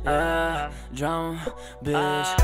Drama, bitch.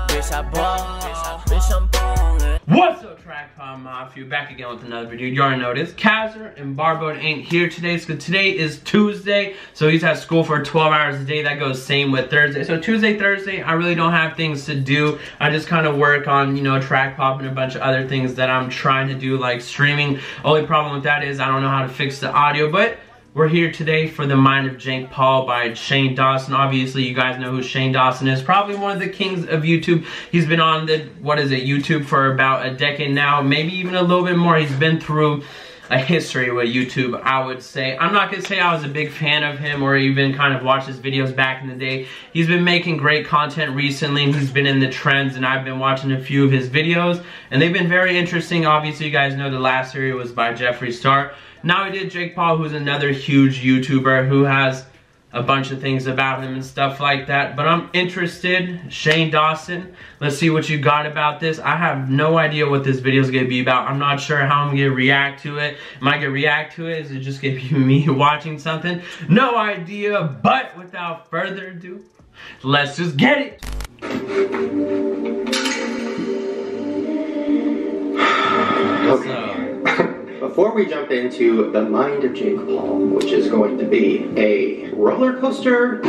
Bitch, I ball. Bitch, I'm ballin'. What's up, Trackpod Mafia? Back again with another video. You already know this. Kaiser and Barbo ain't here today, because today is Tuesday. So he's at school for 12 hours a day. That goes same with Thursday. So Tuesday, Thursday, I really don't have things to do. I just kind of work on, you know, track pop and a bunch of other things that I'm trying to do, like streaming. Only problem with that is I don't know how to fix the audio, but we're here today for The Mind of Jake Paul by Shane Dawson. Obviously, you guys know who Shane Dawson is. Probably one of the kings of YouTube. He's been on the, YouTube for about a decade now. Maybe even a little bit more. He's been through a history with YouTube, I would say. I'm not gonna say I was a big fan of him or even kind of watched his videos back in the day. He's been making great content recently and he's been in the trends, and I've been watching a few of his videos and they've been very interesting. Obviously, you guys know the last series was by Jeffree Star. Now we did Jake Paul, who's another huge YouTuber who has a bunch of things about him and stuff like that. But I'm interested. Shane Dawson, let's see what you got about this. I have no idea what this video is going to be about. I'm not sure how I'm going to react to it. Am I going to react to it? Is it just going to be me watching something? No idea. But without further ado, let's just get it. Okay. Before we jump into The Mind of Jake Paul, which is going to be a roller coaster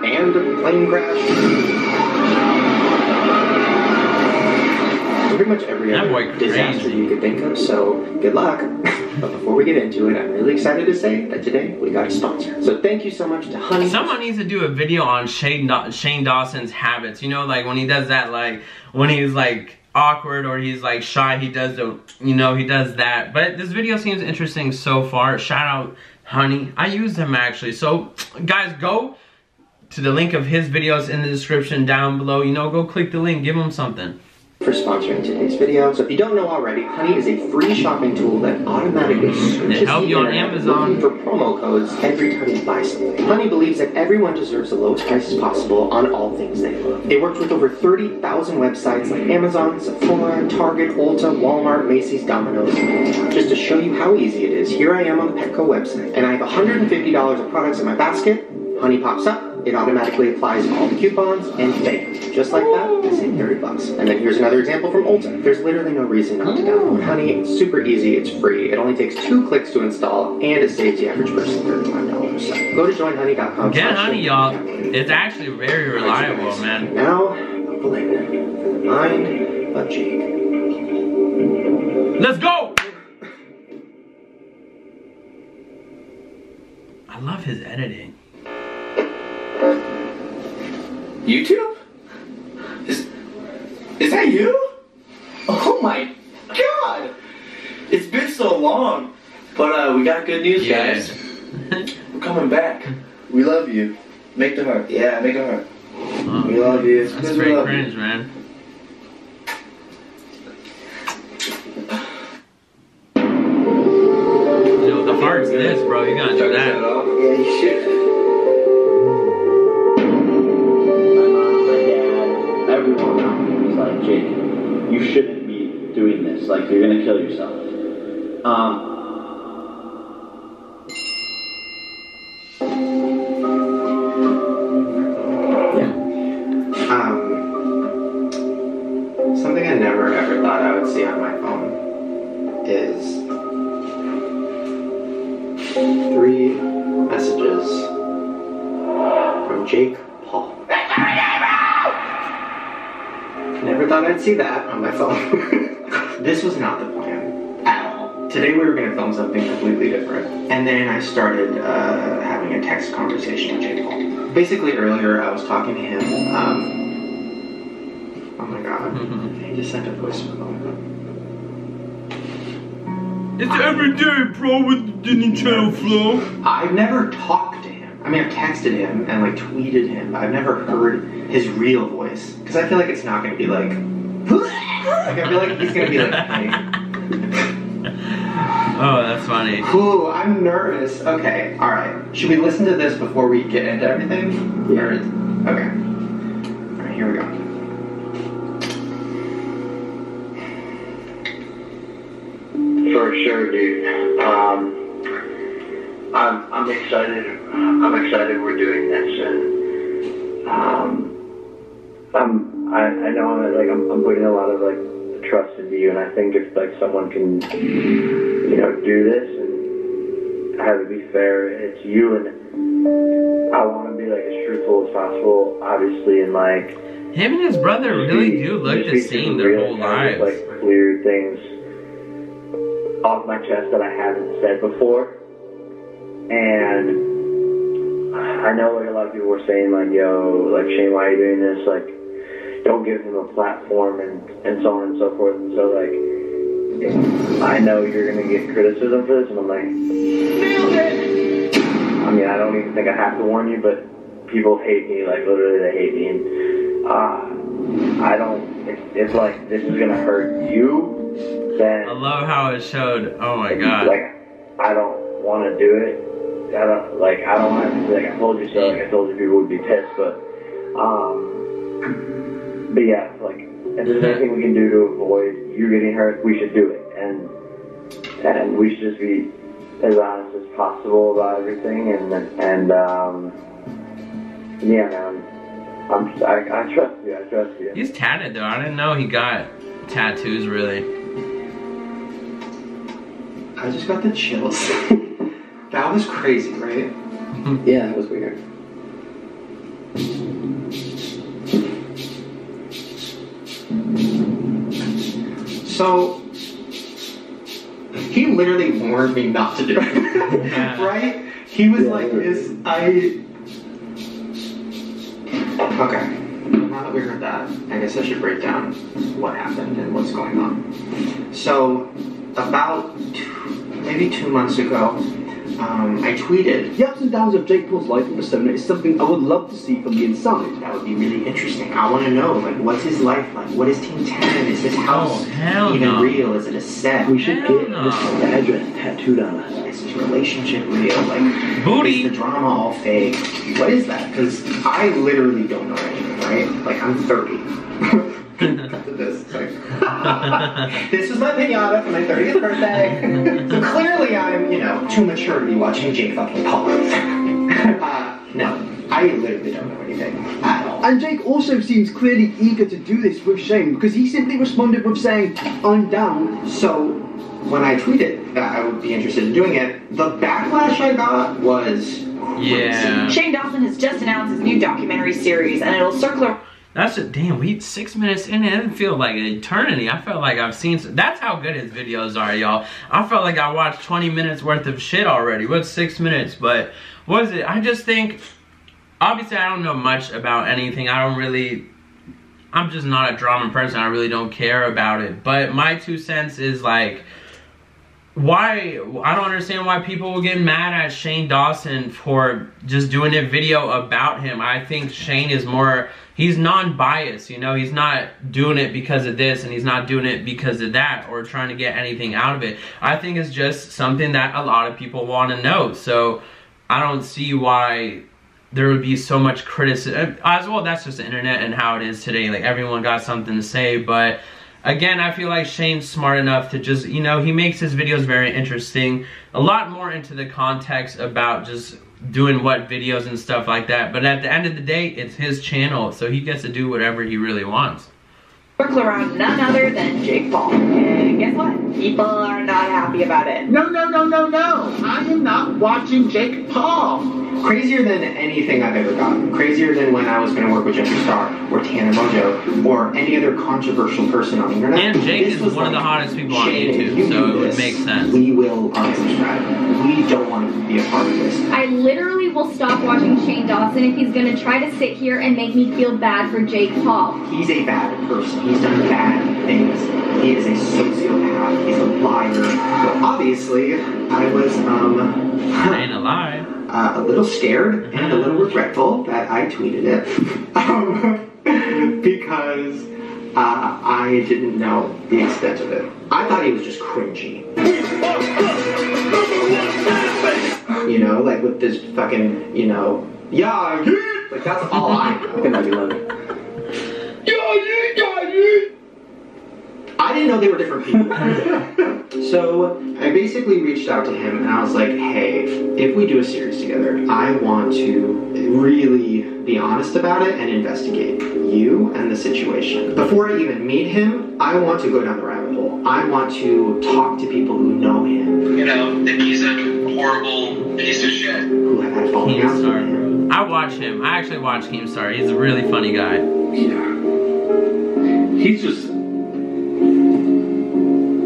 and a plane crash, pretty much every other disaster you could think of, so good luck. But before we get into it, I'm really excited to say that today we got a sponsor. So thank you so much to Honey. Someone needs to do a video on Shane Dawson's habits. You know, like when he does that, like when he's like awkward or he's like shy, he does the, you know, he does that. But this video seems interesting so far. Shout out Honey. I use them actually. So guys, go to the link of his videos in the description down below. You know, go click the link, give him something. For sponsoring today's video. So if you don't know already, Honey is a free shopping tool that automatically searches help you on Amazon for promo codes every time you buy something. Honey believes that everyone deserves the lowest prices possible on all things they love. It works with over 30,000 websites like Amazon, Sephora, Target, Ulta, Walmart, Macy's, Domino's, and more. Just to show you how easy it is, here I am on the Petco website, and I have $150 of products in my basket. Honey pops up, it automatically applies all the coupons, and bam, just like that, I save $30. And then here's another example from Ulta. There's literally no reason not to download Honey. It's super easy, it's free, it only takes 2 clicks to install, and it saves the average person $35. So go to joinhoney.com. Get Honey, y'all. It's actually very reliable, man. Now, buckle in for The Mind of Jake. Let's go! I love his editing. YouTube? Is that you? Oh my god! It's been so long. But we got good news, guys. We're coming back. We love you. Make the heart. Yeah, make a heart. We love you. That's pretty cringe, man. Yo, the heart's this, bro. You gotta do that. Yeah, you should. Everyone around me was like, Jake, you shouldn't be doing this. Like, you're gonna kill yourself. Something I never ever thought I would see on my phone is 3 messages from Jake Paul. Never thought I'd see that on my phone. This was not the plan at all. Today we were going to film something completely different. And then I started having a text conversation with Jake Paul. Basically earlier I was talking to him. Oh my god. He just sent a voice memo. It's every day, bro, with the Nintendo flow. I've never talked to him. I mean, I've texted him and like tweeted him, but I've never heard his real voice. Because I feel like it's not going to be like... I feel like he's going to be like... Hey. Oh, that's funny. Ooh, I'm nervous. Okay, alright. Should we listen to this before we get into everything? Yeah. Okay. Alright, here we go. For sure, dude. I'm excited. I'm excited we're doing this, and I know like I'm putting a lot of like trust into you, and I think if like someone can, you know, do this and have it be fair, it's you, and I want to be like as truthful as possible, obviously, and like him and his brother really do look the same their whole lives. Like clear things off my chest that I haven't said before. And I know like a lot of people were saying like, yo, like Shane, why are you doing this? Like, don't give him a platform and so on and so forth. And so like, I know you're gonna get criticism for this, and I'm like, nailed it. I mean, I don't even think I have to warn you, but people hate me, like literally they hate me, and I don't. If like this is gonna hurt you, then I love how it showed. Oh my god. Like, I don't want to do it. I don't want to be like I told you so. Like I told you, people would be pissed, but yeah, like if there's anything we can do to avoid you getting hurt, we should do it, and we should just be as honest as possible about everything, and yeah, man, I trust you. I trust you. He's tatted though. I didn't know he got tattoos really. I just got the chills. That was crazy, right? Yeah, that was weird. So, he literally warned me not to do it. Yeah. Right? He was like, Okay, now that we heard that, I guess I should break down what happened and what's going on. So, about maybe 2 months ago, I tweeted, The ups and downs of Jake Paul's life and persona is something I would love to see from the inside. that would be really interesting. I want to know, like, what's his life like? What is Team 10? Is this house hell even no. real? Is it a set? We should Hell get no. this address tattooed on us. Is this relationship real? Like, Booty. is the drama all fake? What is that? Because I literally don't know anything, right? Like, I'm 30. This, like, this was my pinata for my 30th birthday. So clearly I'm, you know, too mature to be watching Jake fucking Paul. No, I literally don't know anything at all. And Jake also seems clearly eager to do this with Shane, because he simply responded with saying, I'm down. So when I tweeted that I would be interested in doing it, the backlash I got was Yeah. Shane Dawson has just announced his new documentary series, and it'll circle. That's a damn. We 6 minutes in. It doesn't feel like an eternity. I felt like I've seen. That's how good his videos are, y'all. I felt like I watched 20 minutes worth of shit already. What's 6 minutes? But what is it? I just think. Obviously, I don't know much about anything. I'm just not a drama person. I really don't care about it. But my 2 cents is like, why, I don't understand why people will get mad at Shane Dawson for just doing a video about him. I think Shane is more, he's non-biased, you know, he's not doing it because of this and he's not doing it because of that or trying to get anything out of it. I think it's just something that a lot of people want to know. So I don't see why there would be so much criticism. As well, that's just the internet and how it is today. Like, everyone got something to say, but again, I feel like Shane's smart enough to just, you know, he makes his videos very interesting. A lot more into the context about just doing what videos and stuff like that. But at the end of the day, it's his channel, so he gets to do whatever he really wants. Circle around none other than Jake Paul. And guess what? People are not happy about it. No. I am not watching Jake Paul. Crazier than anything I've ever gotten. Crazier than when I was going to work with Jeffree Star or Tana Mojo or any other controversial person on the internet. And Jake is one of the hottest people on YouTube, so it would make sense. We will unsubscribe. We don't want to be a part of this. I literally will stop watching Shane Dawson if he's going to try to sit here and make me feel bad for Jake Paul. He's a bad person. He's done bad things. He is a sociopath. He's a liar. But obviously, I was, Ain't alive. a little scared and a little regretful that I tweeted it. Because I didn't know the extent of it. I thought he was just cringy. You know, like with this fucking, you know, yeah, like that's all I know. I I didn't know they were different people. So I basically reached out to him and I was like, hey, if we do a series together, I want to really be honest about it and investigate you and the situation. Before I even meet him, I want to go down the rabbit hole. I want to talk to people who know him. You know, that he's a horrible piece of shit. Who have had falling outs with him. I watch him. I actually watch Keemstar. He's a really funny guy. Yeah. He's just...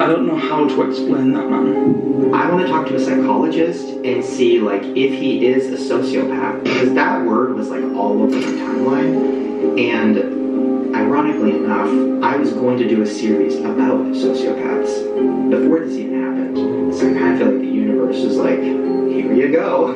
I don't know how to explain that, man. I want to talk to a psychologist and see, like, if he is a sociopath. Because that word was, like, all over the timeline. And ironically enough, I was going to do a series about sociopaths before this even happened. So I kind of feel like the universe is like, here you go.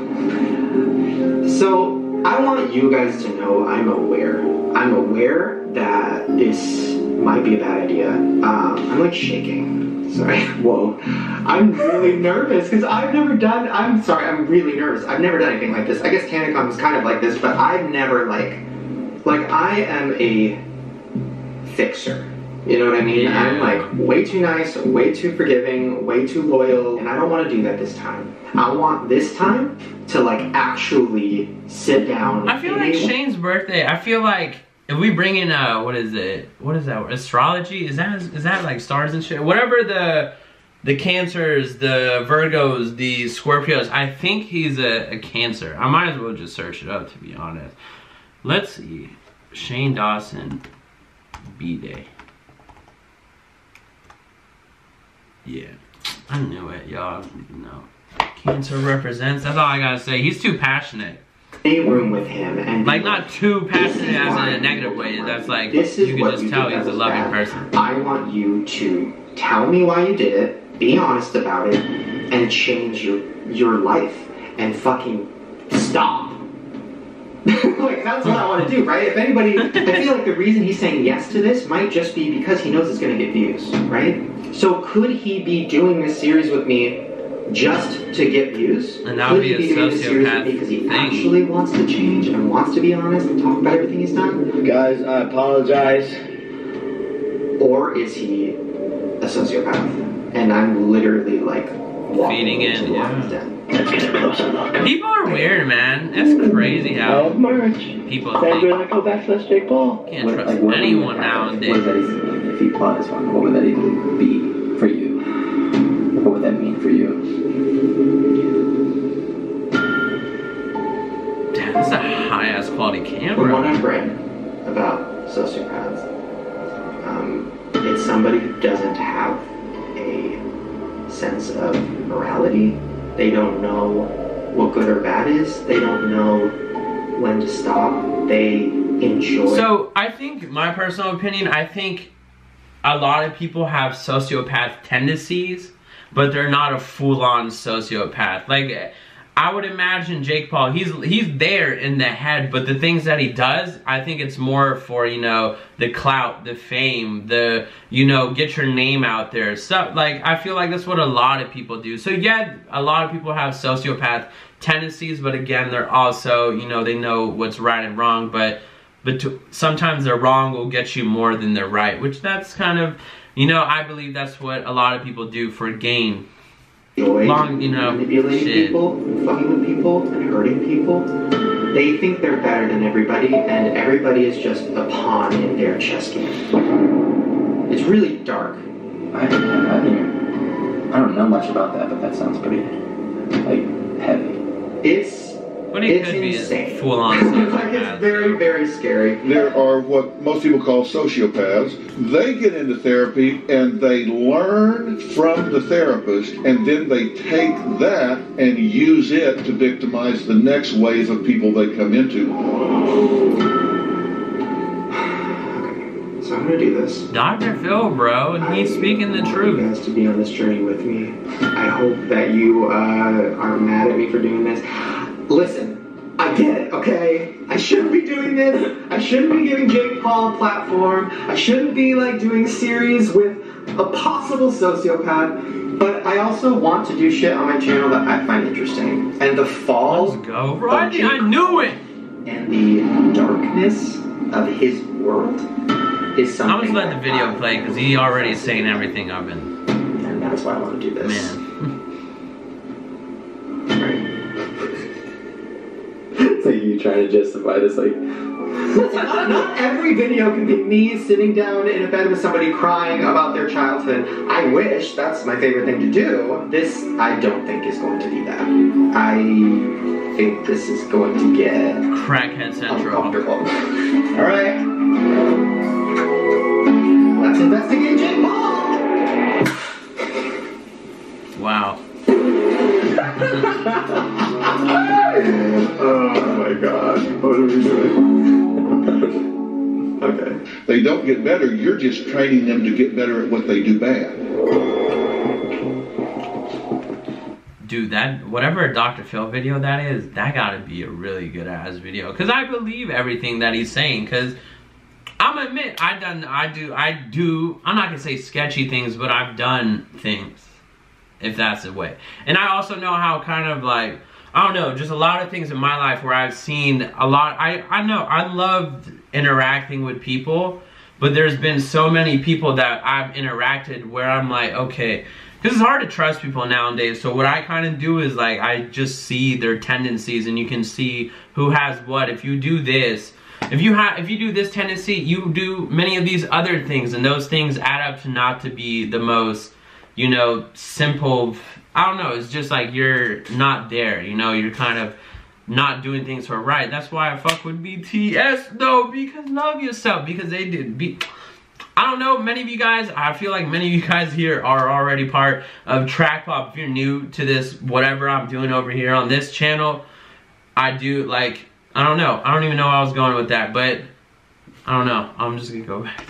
So I want you guys to know I'm aware. I'm aware that this might be a bad idea. I'm like shaking. Sorry. Whoa. I'm really nervous because I've never done, I'm sorry, I'm really nervous. I've never done anything like this. I guess Tanacom is kind of like this, but I've never like I am a fixer. You know what I mean? Yeah. I'm like way too nice, way too forgiving, way too loyal, and I don't want to do that this time. I want this time to like actually sit down. I feel like Shane's birthday, I feel like if we bring in what is it? What is that? Astrology? Is that like stars and shit? Whatever the Cancers, the Virgos, the Scorpios, I think he's a Cancer. I might as well just search it up to be honest. Let's see. Shane Dawson B-Day. Yeah. I knew it, y'all. No. Cancer represents, that's all I gotta say. He's too passionate. A room with him and like not too passionate as in a negative way. That's like you can just tell he's a loving person. I want you to tell me why you did it, be honest about it, and change your life and fucking stop. Like that's what I want to do, right? If anybody, I feel like the reason he's saying yes to this might just be because he knows it's gonna get views, right? So could he be doing this series with me just to get views? And that would be a sociopath because he actually wants to change and wants to be honest and talk about everything he's done? Guys, I apologize. Or is he a sociopath? And I'm literally like feeding in, yeah. Let's get a closer look. People are weird, man. It's crazy how merch. people Thank think. you, go backslash Jake Paul. Can't trust anyone nowadays. What does that even, if he plot is wrong, what would that even be for you? What would that mean for you? Damn, this is a high-ass quality camera. From what I've read about sociopaths, it's somebody who doesn't have a sense of morality. They don't know what good or bad is. They don't know when to stop. They enjoy. So, I think, my personal opinion, I think a lot of people have sociopath tendencies, but they're not a full-on sociopath. Like, I would imagine Jake Paul, he's there in the head, but the things that he does, I think it's more for, you know, the clout, the fame, the, you know, get your name out there. Stuff like, I feel like that's what a lot of people do. So yeah, a lot of people have sociopath tendencies, but again, they're also, you know, they know what's right and wrong, but sometimes their wrong will get you more than their right, which that's kind of, you know, I believe that's what a lot of people do for gain. Long, you know, manipulating people, and fucking with people, and hurting people. They think they're better than everybody, and everybody is just a pawn in their chess game. It's really dark. I don't know much about that, but that sounds pretty, like, heavy. But he could be a full-on sociopath. Like, it's very, very scary. There are what most people call sociopaths. They get into therapy and they learn from the therapist, and then they take that and use it to victimize the next wave of people they come into. Okay, so I'm gonna do this. Dr. Phil, bro, and he's speaking the truth. You guys to be on this journey with me. I hope that you are mad at me for doing this. Listen, I get it, okay? I shouldn't be doing this. I shouldn't be giving Jake Paul a platform. I shouldn't be like doing a series with a possible sociopath. But I also want to do shit on my channel that I find interesting. And the fall. Let's go, Rodney. I knew it. And the darkness of his world is something. I'm just let the video play because he already is saying everything I've been. And that's why I want to do this. Man. It's like you trying to justify this, like. Not every video can be me sitting down in a bed with somebody crying about their childhood. I wish, that's my favorite thing to do. This, I don't think is going to be that. I think this is going to get Crackhead Central. uncomfortable. Alright. Let's investigate Jake Paul! Wow. Oh my god. What are we doing? Okay. They don't get better, you're just training them to get better at what they do bad. Dude, that, whatever Dr. Phil video that is, that gotta be a really good ass video. Cause I believe everything that he's saying. Cause I'm gonna admit, I do, I'm not gonna say sketchy things, but I've done things. If that's the way. And I also know how kind of like, I don't know, just a lot of things in my life where I've seen a lot. I know I loved interacting with people, but there's been so many people that I've interacted where I'm like, okay, because it's hard to trust people nowadays. So what I kind of do is like, I just see their tendencies and you can see who has what. If you do this, if you do this tendency, you do many of these other things, and those things add up to not to be the most, you know, simple. I don't know, it's just like you're not there, you know, you're kind of not doing things for right. That's why I fuck with BTS though, because love yourself, because they did I don't know, many of you guys, I feel like many of you guys here are already part of Track Pop. If you're new to this, whatever I'm doing over here on this channel, I do like, I don't know, I don't even know where I was going with that, but I don't know, I'm just gonna go back.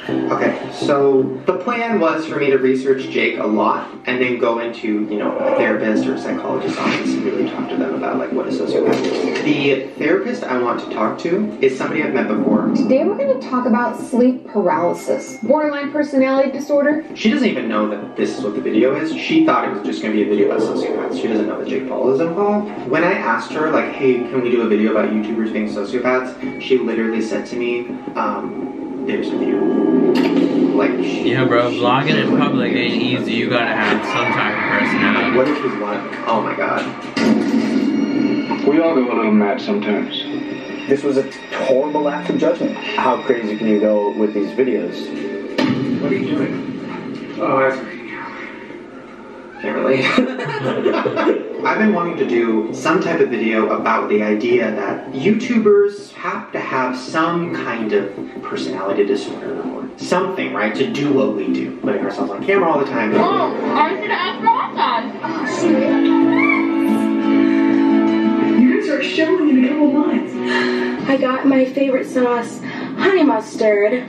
Okay, so the plan was for me to research Jake a lot and then go into, you know, a therapist or a psychologist's office and really talk to them about like what a sociopath is. The therapist I want to talk to is somebody I've met before. Today we're going to talk about sleep paralysis, borderline personality disorder. She doesn't even know that this is what the video is. She thought it was just going to be a video about sociopaths. She doesn't know that Jake Paul is involved. When I asked her like, hey, can we do a video about YouTubers being sociopaths? She literally said to me, there's a few. Like, yeah, bro, vlogging in public ain't easy. You gotta have some type of personality. What if she's one of them? Oh my god. We all go a little mad sometimes. This was a horrible act of judgment. How crazy can you go with these videos? What are you doing? Oh, that's can't relate. I've been wanting to do some type of video about the idea that YouTubers have to have some kind of personality disorder or something, right, to do what we do. Putting ourselves on camera all the time. Oh, I should ask Ross. You can start showing in a couple months. I got my favorite sauce, honey mustard.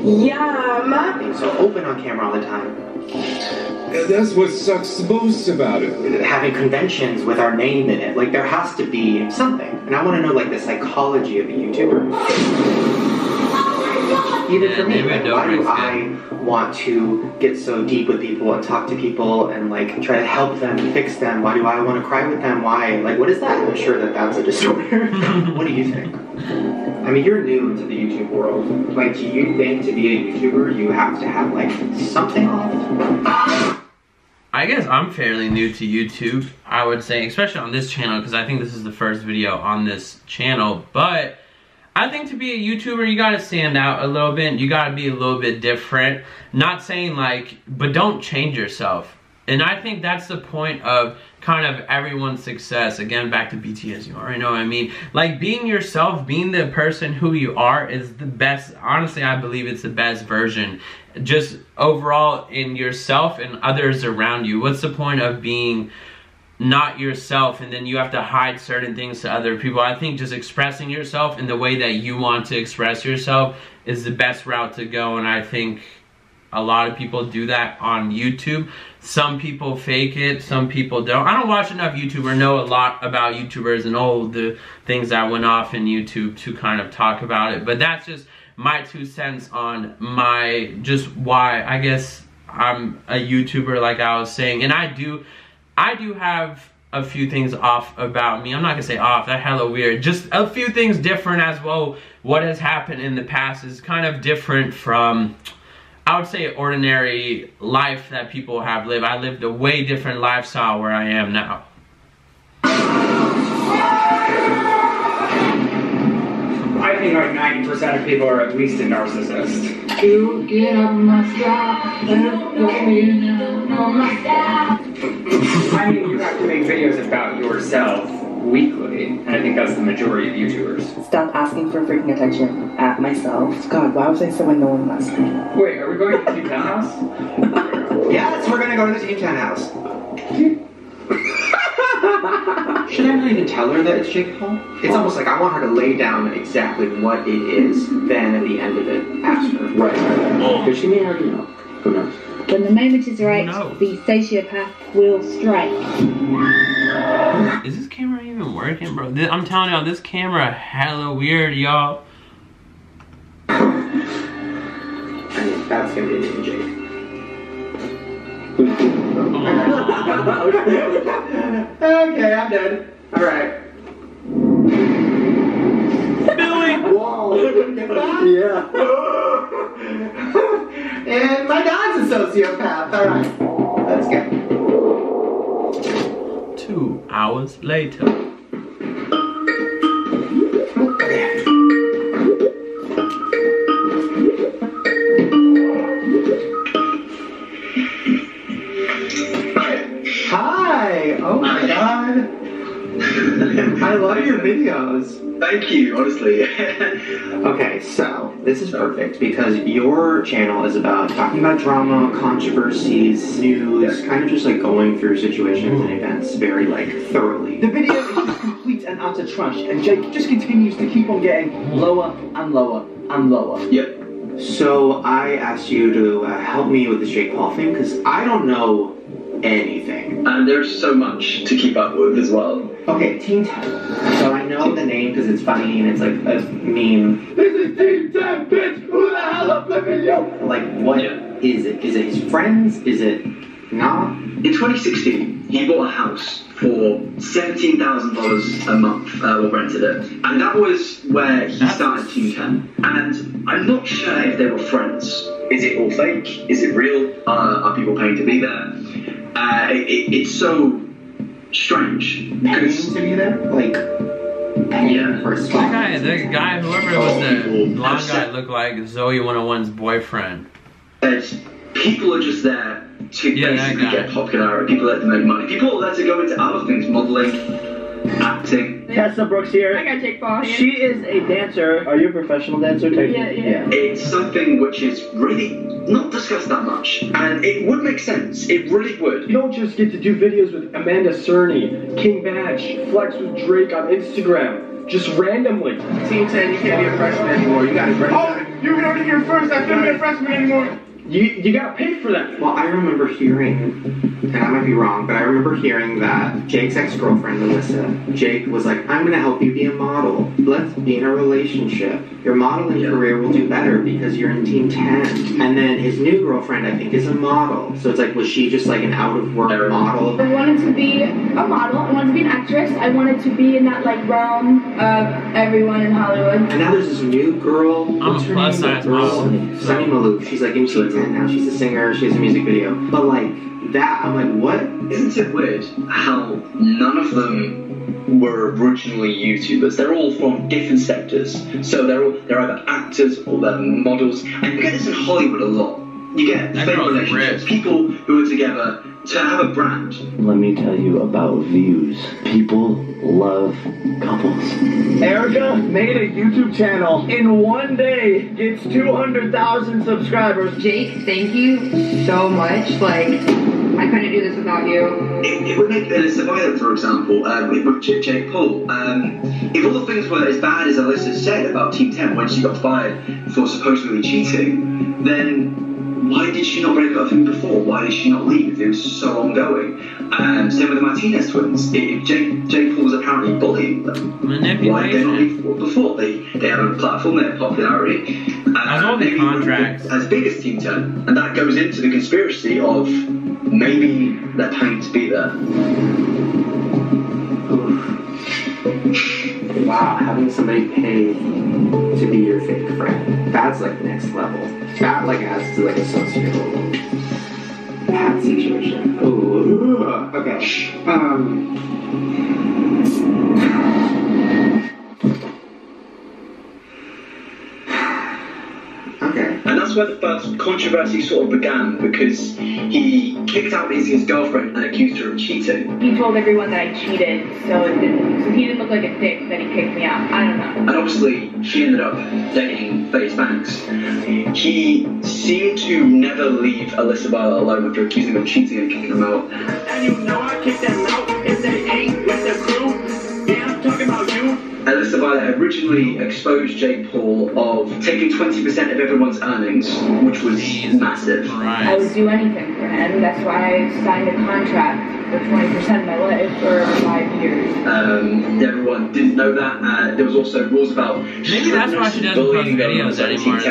Yum. Being so open on camera all the time. That's what sucks the most about it. Having conventions with our name in it. Like, there has to be something. And I want to know, like, the psychology of a YouTuber. Even for me, like, why do I want to get so deep with people and talk to people and, like, try to help them, fix them? Why do I want to cry with them? Why? Like, what is that? I'm sure that that's a disorder. What do you think? I mean, you're new to the YouTube world. Like, do you think to be a YouTuber, you have to have, like, something off? I guess I'm fairly new to YouTube, I would say, especially on this channel, because I think this is the first video on this channel. But I think to be a YouTuber, you gotta stand out a little bit. You gotta be a little bit different. Not saying like, but don't change yourself. And I think that's the point of kind of everyone's success. Again, back to BTS, you already know what I mean. Like, being yourself, being the person who you are is the best. Honestly, I believe it's the best version. Just overall in yourself and others around you. What's the point of being not yourself and then you have to hide certain things to other people? I think just expressing yourself in the way that you want to express yourself is the best route to go. And I think a lot of people do that on YouTube. Some people fake it, some people don't. I don't watch enough YouTube or know a lot about YouTubers and all the things that went off in YouTube to kind of talk about it. But that's just my 2 cents on my, just why I guess I'm a YouTuber, like I was saying. And I do have a few things off about me. I'm not gonna say off, that's hella weird. Just a few things different as well. What has happened in the past is kind of different from, I would say, ordinary life that people have lived. I lived a way different lifestyle where I am now. I think like 90% of people are at least a narcissist. You get up my style, I mean, you have to make videos about yourself weekly, and I think that's the majority of YouTubers. Stop asking for freaking attention at myself. God, why was I so annoying last night? Wait, are we going to the Team 10 house? Yes, we're gonna go to the Team 10 house. Should I not even tell her that it's Jake Paul? It's almost like I want her to lay down exactly what it is, then at the end of it, ask her. Right. Because she may already know. Who knows? When the moment is right, the sociopath will strike. Is this camera even working, bro? I'm telling y'all, this camera hella weird, y'all. I mean, that's gonna be me, Jake. Okay, I'm dead. Alright. Billy! Whoa! Yeah. And my dad's a sociopath. Alright. Let's go. 2 hours later. Hi! Oh my god! I love your videos. Thank you, honestly. Okay, so this is perfect because your channel is about talking about drama, controversies, news, kind of just like going through situations and events very like thoroughly. The video is just complete and utter trash, and Jake just continues to keep on getting lower and lower and lower. Yep. So I asked you to help me with this Jake Paul thing because I don't know anything. And there's so much to keep up with as well. Okay, Team 10. So I know the name because it's funny and it's like a meme. This is Team 10, bitch! Who the hell up the video? Like, what is it? Is it his friends? Is it not? In 2016, he bought a house for $17,000 a month, or rented it. And that was where he started Team 10. And I'm not sure if they were friends. Is it all fake? Is it real? Are people paying to be there? It's so strange. Paying to be there? Like, paying for a spot? The guy, whoever was the blonde guy, looked like Zoe 101's boyfriend. People are just there to basically get popularity. People are there to make money. People are there to go into other things, modeling, acting. Tessa Brooks here. I got Jake Paul here. She is a dancer. Are you a professional dancer? Yeah. It's something which is really not discussed that much, and it would make sense. It really would. You don't just get to do videos with Amanda Cerny, King Badge, flex with Drake on Instagram, just randomly. Team 10, you can't be a freshman anymore. You gotta graduate. Oh, you can only be your first. I couldn't be a freshman anymore. You gotta pay for that. Well, I remember hearing, and I might be wrong, but I remember hearing that Jake's ex-girlfriend, Alyssa, Jake was like, I'm gonna help you be a model. Let's be in a relationship. Your modeling career will do better because you're in Team 10. And then his new girlfriend, I think, is a model. So it's like, was she just like an out-of-work model? I wanted to be a model. I wanted to be an actress. I wanted to be in that like realm of everyone in Hollywood. And now there's this new girl. What's her name? Plus-size model. Sunny Malouf. She's like in Team 10 now. She's a singer. She has a music video. But like that, I'm like, what? Isn't it weird how none of them were originally YouTubers? They're all from different sectors. So they're either actors or they're models. And you get this in Hollywood a lot. You get fake relationships, people who are together to have a brand. Let me tell you about views. People love couples. Erica made a YouTube channel. In one day, gets 200,000 subscribers. Jake, thank you so much. Like, I couldn't do this without you. It would make Alyssa Violet, for example, with Jake Paul. If all the things were as bad as Alyssa said about Team 10 when she got fired for supposedly cheating, then why did she not break up with him before? Why did she not leave? It was so ongoing. Same with the Martinez twins. If Jake Paul was apparently bullying them, why did they not leave before? They have a platform, they have popularity. Maybe contracts as big as Team 10, and that goes into the conspiracy of maybe they're paying to be there. Wow, having somebody pay to be your fake friend. That's like next level. That like adds to like a sociopath situation. Ooh. Okay. Okay. And that's where the first controversy sort of began, because he kicked out his girlfriend and accused her of cheating. He told everyone that I cheated, so he didn't look like a dick that he kicked me out. I don't know. And obviously, she ended up dating FaZe Banks. He seemed to never leave Alyssa Violet alone after accusing him of cheating and kicking him out. And you know I kicked them out if they ain't with the crew. Yeah, I'm talking about you. Alyssa Violet originally exposed Jake Paul of taking 20% of everyone's earnings, which was massive. I would do anything for him. That's why I signed a contract for 20% of my life for 5 years. Everyone didn't know that. There was also rules about maybe that's why she doesn't post videos anymore. If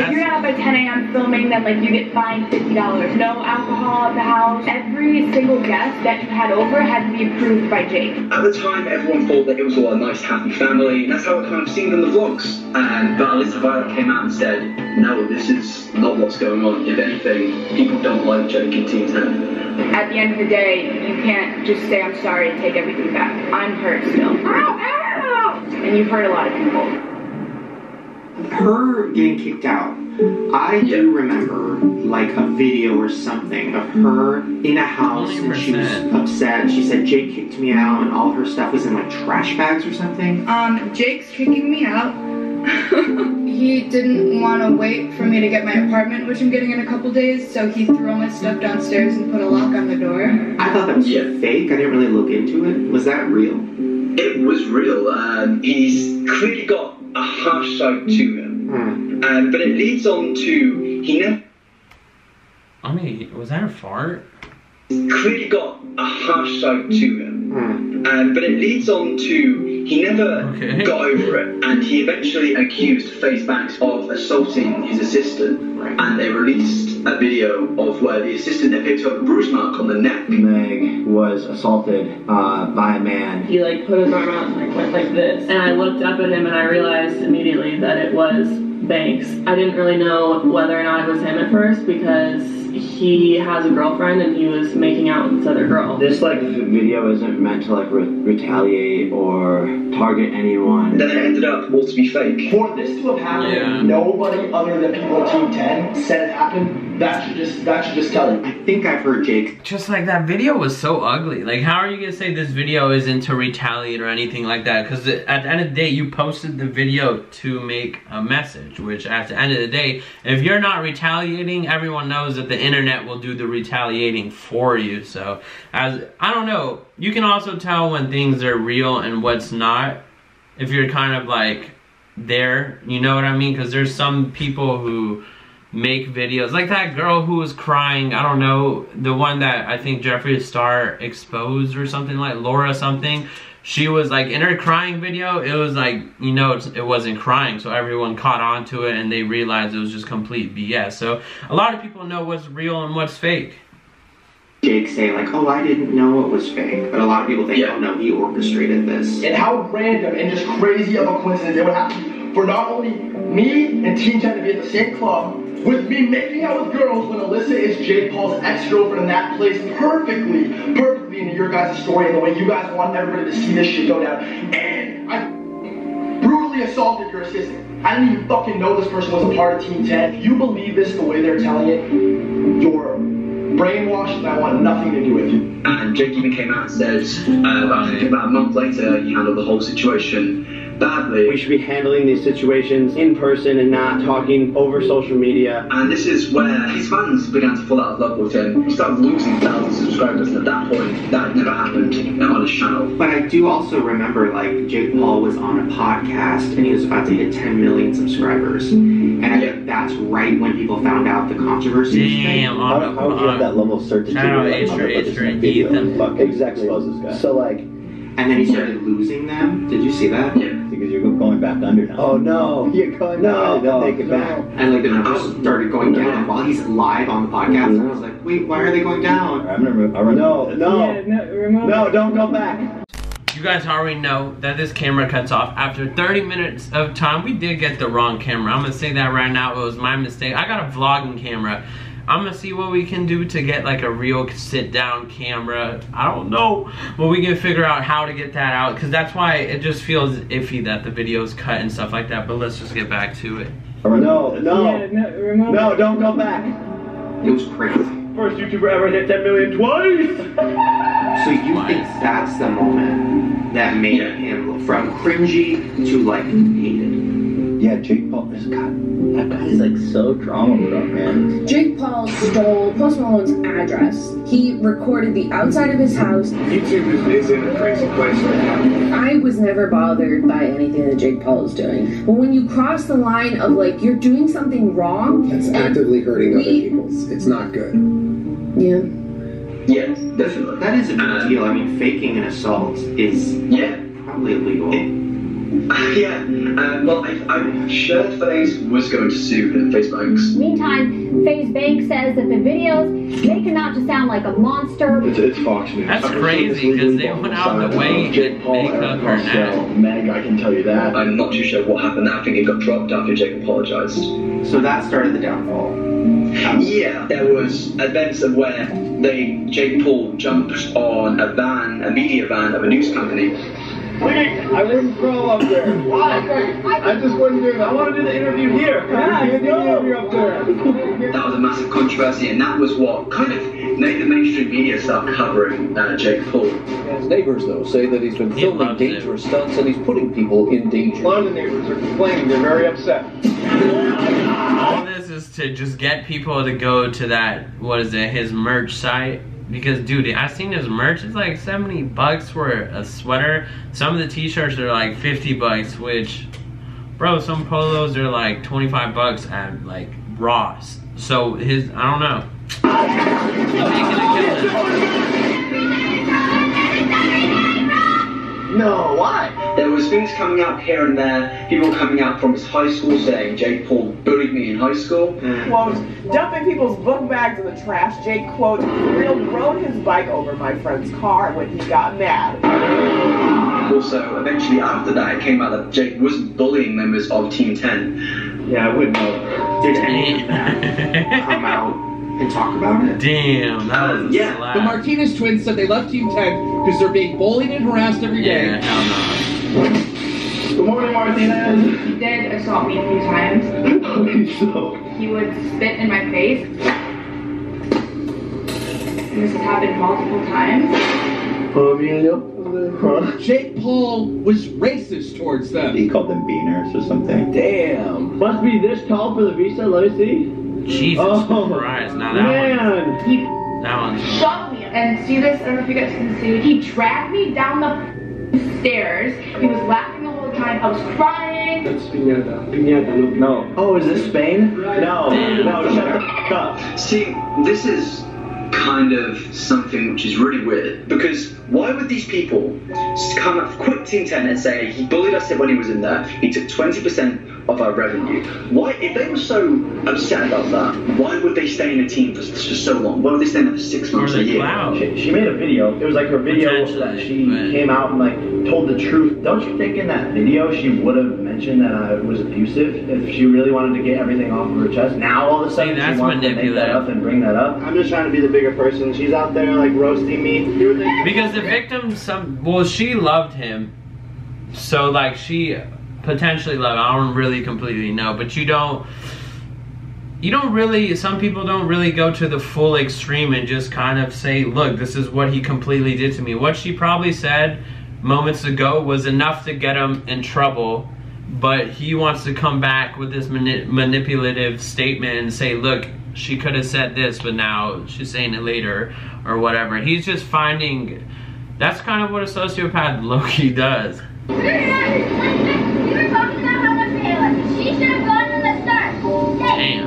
you're out by 10 a.m. filming, then like you get fined $50. No alcohol at the house. Every single guest that you had over had to be approved by Jake. At the time, everyone thought that it was all a nice, happy family, and that's how it kind of seemed in the vlogs. But Alyssa Violet came out and said, no, this is not what's going on. If anything, people don't like Jake in Team 10. At the end of the day, you can't just say I'm sorry and take everything back. I'm hurt still. Ow, ow! And you've hurt a lot of people. Her getting kicked out, I do remember like a video or something of her in a house and she was upset. She said Jake kicked me out and all her stuff was in like trash bags or something. Jake's kicking me out. He didn't want to wait for me to get my apartment, which I'm getting in a couple days, so he threw all my stuff downstairs and put a lock on the door. I thought that was fake. I didn't really look into it. Was that real? It was real. He's clearly got a harsh side to him. But it leads on to he never. I mean, was that a fart? Clearly got a harsh side to him. But it leads on to he never got over it, and he eventually accused FaZe Banks of assaulting his assistant. And they released a video of where the assistant had picked up a bruise mark on the neck. Meg was assaulted by a man. He like put his arm out and like went like this, and I looked up at him and I realized immediately that it was Banks. I didn't really know whether or not it was him at first because he has a girlfriend and he was making out with this other girl. This like video isn't meant to like retaliate or target anyone. Then it ended up all to be fake. For this to have happened, nobody other than people on Team 10 said it happened. That should just tell you. I think I've heard Jake. Just like that video was so ugly. Like, how are you gonna say this video isn't to retaliate or anything like that? Because at the end of the day, you posted the video to make a message. Which at the end of the day, if you're not retaliating, everyone knows that the internet will do the retaliating for you. So, I don't know. You can also tell when things are real and what's not. If you're kind of like there, you know what I mean? Because there's some people who make videos like that girl who was crying, I don't know, the one that I think Jeffree Star exposed or something, like Laura something. She was like in her crying video, it was like, you know, it wasn't crying, so everyone caught on to it and they realized it was just complete BS. So a lot of people know what's real and what's fake. Jake saying like, oh, I didn't know it was fake, but a lot of people think, oh no, he orchestrated this. And how random and just crazy of a coincidence it would happen for not only me and Team 10 to be at the same club, with me making out with girls when Alyssa is Jake Paul's ex-girlfriend, and that plays perfectly into your guys' story and the way you guys want everybody to see this shit go down. And I brutally assaulted your assistant. I didn't even fucking know this person was a part of Team 10. If you believe this the way they're telling it, you're brainwashed and I want nothing to do with you. And Jake even came out and said, I think about a month later, he handled the whole situation badly. We should be handling these situations in person and not talking over social media. And this is where his fans began to fall out of love with him. He started losing thousands of subscribers, and at that point, that had never happened on his channel. But I do also remember, like, Jake Paul was on a podcast and he was about to hit 10 million subscribers. And I think that's right when people found out the controversy. Damn, how would you have that level of certainty? Exactly. So like, and then he started losing them. Did you see that? Yeah. Because you're going back under now. Oh no, you're going back. They'll take it back. And like the numbers started going down while he's live on the podcast. And I was like, wait, why are they going down? No, don't go back. you guys already know that this camera cuts off after 30 minutes of time. We did get the wrong camera. I'm gonna say that right now. It was my mistake. I got a vlogging camera. I'm gonna see what we can do to get like a real sit-down camera. I don't know, but we can figure out how to get that out, because that's why it just feels iffy that the video's cut and stuff like that. But let's just get back to it. No, don't go back. It was crazy. First YouTuber ever hit 10 million twice. So you think that's the moment that made him from cringy to like hated? Yeah, Jake Paul is that guy is like so drama with man. Jake Paul stole Post Malone's address. He recorded the outside of his house. YouTube is in a crazy place right now. I was never bothered by anything that Jake Paul is doing. But when you cross the line of like you're doing something wrong, that's actively hurting other people. It's not good. Yeah. Yes, definitely. That is a big deal. I mean, faking an assault is probably illegal. Well, I'm sure FaZe was going to sue FaZe Banks. Meantime, FaZe Banks says that the videos make him out to sound like a monster. It's Fox News. That's crazy, because they went out of the way to make up her name. Meg, I can tell you that. I'm not too sure what happened. I think it got dropped after Jake apologized. So that started the downfall. Yeah, there was events of where Jake Paul jumped on a media van of a news company. I wouldn't throw up there. Why? I just wouldn't do that. I want to do the interview here. Yeah, do the interview up there. That was a massive controversy, and that was what kind of made the mainstream media start covering Jake Paul. His neighbors, though, say that he's been filming dangerous stunts and he's putting people in danger. A lot of the neighbors are complaining. They're very upset. All this is to just get people to go to that, what is it, his merch site. Because dude, I've seen his merch, it's like $70 for a sweater. Some of the t-shirts are like $50, which, bro, some polos are like $25 at like Ross. So his, I don't know. He's making a killing. No, why? There was things coming out here and there, people coming out from his high school saying Jake Paul bullied me in high school. Quote, dumping people's book bags in the trash. Jake, quote, rode his bike over my friend's car when he got mad. Also, eventually after that, it came out that Jake wasn't bullying members of Team 10. Yeah, I wouldn't know. Did any of them come out and talk about it? Damn, that was The Martinez twins said they left Team 10 because they're being bullied and harassed every day. Yeah, hell no. Good morning, Martinez. He did assault me a few times. Okay, so. He would spit in my face. This has happened multiple times. Jake Paul was racist towards them. He called them beaners or something. Damn. Must be this tall for the visa. Let me see. Jesus Christ. Now that one. That one's. Shoved me. And see this? I don't know if you guys can see. He dragged me down the stairs. He was laughing the whole time. I was crying. That's piñata. Piñata, no. Oh, is this Spain? No, shut the f up. See, this is kind of something which is really weird, because why would these people come up, quit Team 10 and say he bullied us when he was in there, he took 20% of our revenue? Why, if they were so upset about that, why would they stay in a team for so long? Why would they stay in there for 6 months a year? She made a video. It was like her video that she came out and like told the truth. Don't you think in that video she would have mentioned that I was abusive if she really wanted to get everything off of her chest? Now all of a sudden she wants to make that up and bring that up. I'm just trying to be the bigger person. She's out there like roasting me. Because the victim, she loved him. So like she potentially loved him. I don't really completely know, but you don't really, some people don't really go to the full extreme and just kind of say, look, this is what he completely did to me. What she probably said moments ago was enough to get him in trouble, but he wants to come back with this manipulative statement and say, look, she could have said this, but now she's saying it later or whatever. He's just finding, that's kind of what a sociopath low-key does. You were talking about how much they like. She should have gone from the start. Damn.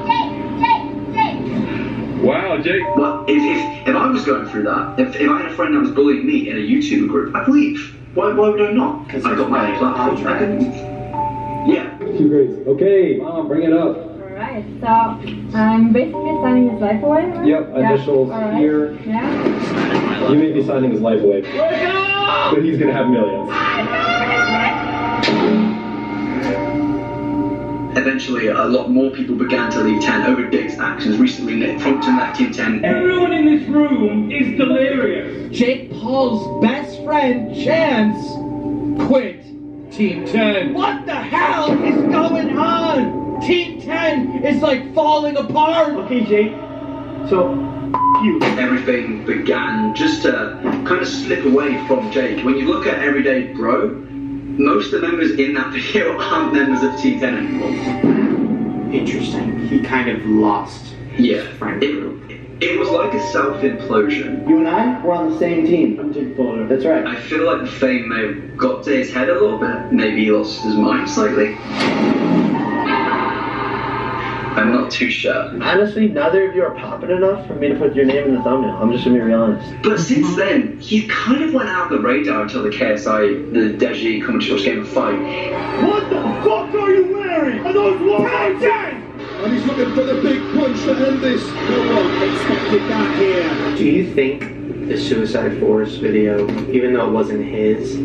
Jake. Wow, Jake. Well, if I was going through that, if I had a friend that was bullying me in a YouTube group, I'd leave. Why would I not? Because I got my platform. Yeah. Too great. Okay, Mom, bring it up. Alright, so I'm basically signing his life away. Right? Yep, initials here. Yeah. You may be signing his life away. Wake up! but he's gonna have millions. Eventually, a lot more people began to leave 10 over Jake's actions. Recently, Nick Crompton left Team 10. Everyone in this room is delirious. Jake Paul's best friend, Chance, quit Team 10. What the hell is going on? Team 10 is like falling apart. Okay, Jake. So, you. Everything began just to kind of slip away from Jake. When you look at Everyday Bro, most of the members in that video aren't members of Team 10 anymore. Interesting. He kind of lost his friend group. It was like a self-implosion. You and I were on the same team. I'm Jake Paul. That's right. I feel like the fame may have got to his head a little bit. Maybe he lost his mind slightly. I'm not too sure. Honestly, neither of you are popping enough for me to put your name in the thumbnail. I'm just gonna be real honest. But since then, he kind of went out of the radar until the KSI, the Deji commentary watch Game of 5. What the fuck are you wearing? Are those warm jeans? And he's looking for the big punch to end this. No one expected that here. Do you think the Suicide Force video, even though it wasn't his,